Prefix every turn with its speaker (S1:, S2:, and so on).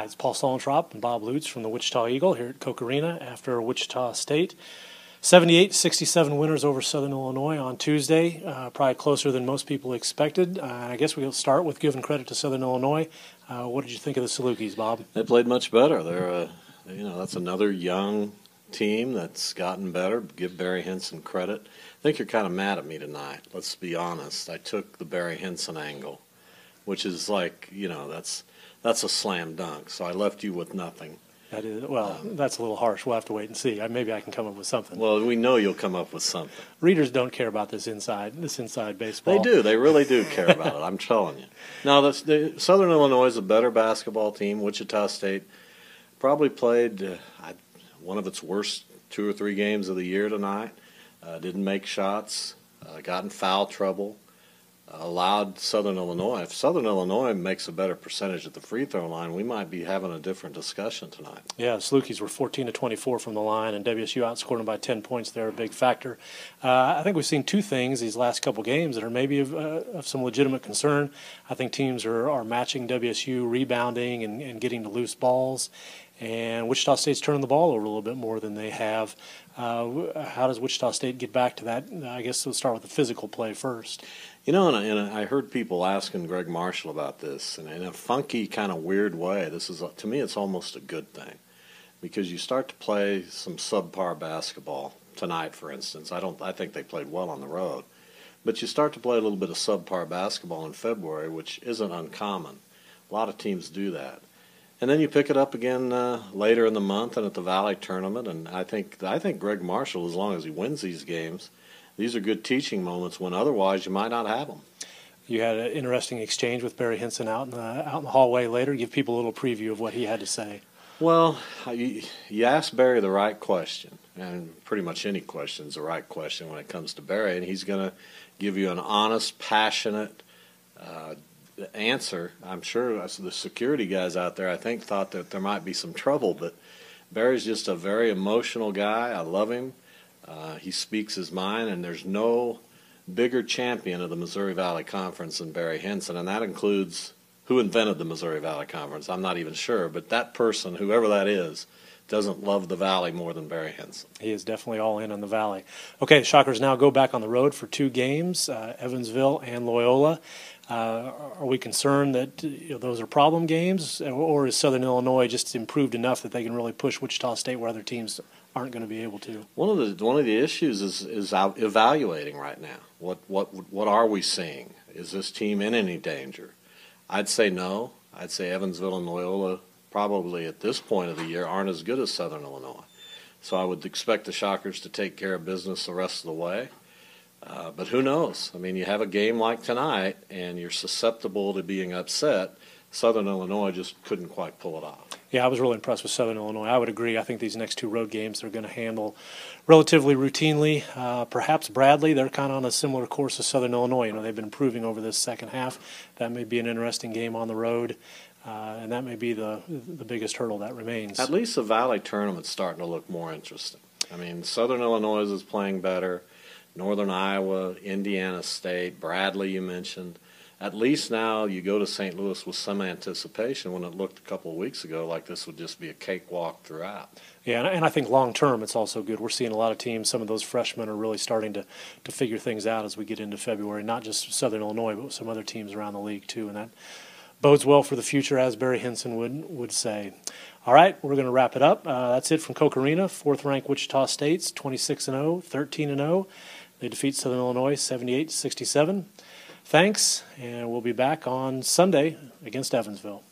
S1: Hi, it's Paul Suellentrop and Bob Lutz from the Wichita Eagle here at Koch Arena after Wichita State. 78-67 winners over Southern Illinois on Tuesday, probably closer than most people expected. I guess we'll start with giving credit to Southern Illinois. What did you think of the Salukis, Bob?
S2: They played much better. They're, that's another young team that's gotten better. Give Barry Hinson credit. I think you're kind of mad at me tonight. Let's be honest. I took the Barry Hinson angle, which is like, that's a slam dunk. So I left you with nothing.
S1: That is, well, that's a little harsh. We'll have to wait and see. Maybe I can come up with something.
S2: Well, we know you'll come up with something.
S1: Readers don't care about this inside baseball.
S2: They do. They really do care about it. I'm telling you. Now, Southern Illinois is a better basketball team. Wichita State probably played one of its worst 2 or 3 games of the year tonight. Didn't make shots. Got in foul trouble. Allowed Southern Illinois. If Southern Illinois makes a better percentage at the free throw line, we might be having a different discussion tonight.
S1: Yeah, Salukis were 14-24 from the line, and WSU outscored them by 10 points. They're a big factor. I think we've seen 2 things these last couple games that are maybe of some legitimate concern. I think teams are matching WSU rebounding and getting to loose balls, and Wichita State's turning the ball over a little bit more than they have. How does Wichita State get back to that? I guess we'll start with the physical play first.
S2: And I heard people asking Greg Marshall about this, and in a funky kind of weird way, to me, it's almost a good thing, because you start to play some subpar basketball tonight, for instance. I think they played well on the road, but you start to play a little bit of subpar basketball in February, which isn't uncommon. A lot of teams do that, and then you pick it up again later in the month and at the Valley Tournament. And I think Greg Marshall, as long as he wins these games, these are good teaching moments when otherwise you might not have them.
S1: You had an interesting exchange with Barry Hinson out in the hallway later. Give people a little preview of what he had to say.
S2: Well, you asked Barry the right question, and pretty much any question is the right question when it comes to Barry, and he's going to give you an honest, passionate answer. I'm sure the security guys out there, I think, thought that there might be some trouble, but Barry's just a very emotional guy. I love him. He speaks his mind, and there's no bigger champion of the Missouri Valley Conference than Barry Hinson, and that includes who invented the Missouri Valley Conference. I'm not even sure, but that person, whoever that is, doesn't love the Valley more than Barry Hinson.
S1: He is definitely all in on the Valley. Okay, Shockers now go back on the road for 2 games, Evansville and Loyola. Are we concerned that those are problem games, or is Southern Illinois just improved enough that they can really push Wichita State where other teams aren't going to be able to?
S2: One of the issues is evaluating right now. What are we seeing? Is this team in any danger? I'd say no. I'd say Evansville and Loyola probably at this point of the year aren't as good as Southern Illinois. So I would expect the Shockers to take care of business the rest of the way. But who knows? I mean, you have a game like tonight, and you're susceptible to being upset. Southern Illinois just couldn't quite pull it off.
S1: Yeah, I was really impressed with Southern Illinois. I would agree. I think these next 2 road games they're going to handle relatively routinely. Perhaps Bradley, they're kind of on a similar course as Southern Illinois. They've been improving over this second half. That may be an interesting game on the road, and that may be the biggest hurdle that remains.
S2: At least the Valley Tournament's starting to look more interesting. I mean, Southern Illinois is playing better. Northern Iowa, Indiana State, Bradley you mentioned. At least now you go to St. Louis with some anticipation, when it looked a couple of weeks ago like this would just be a cakewalk throughout.
S1: Yeah, and I think long-term it's also good. We're seeing a lot of teams, some of those freshmen are really starting to figure things out as we get into February, not just Southern Illinois, but some other teams around the league too, and that bodes well for the future, as Barry Hinson would say. All right, we're going to wrap it up. That's it from Koch Arena. 4th-ranked Wichita State's 26-0, 13-0. They defeat Southern Illinois 78-67. Thanks, and we'll be back on Sunday against Evansville.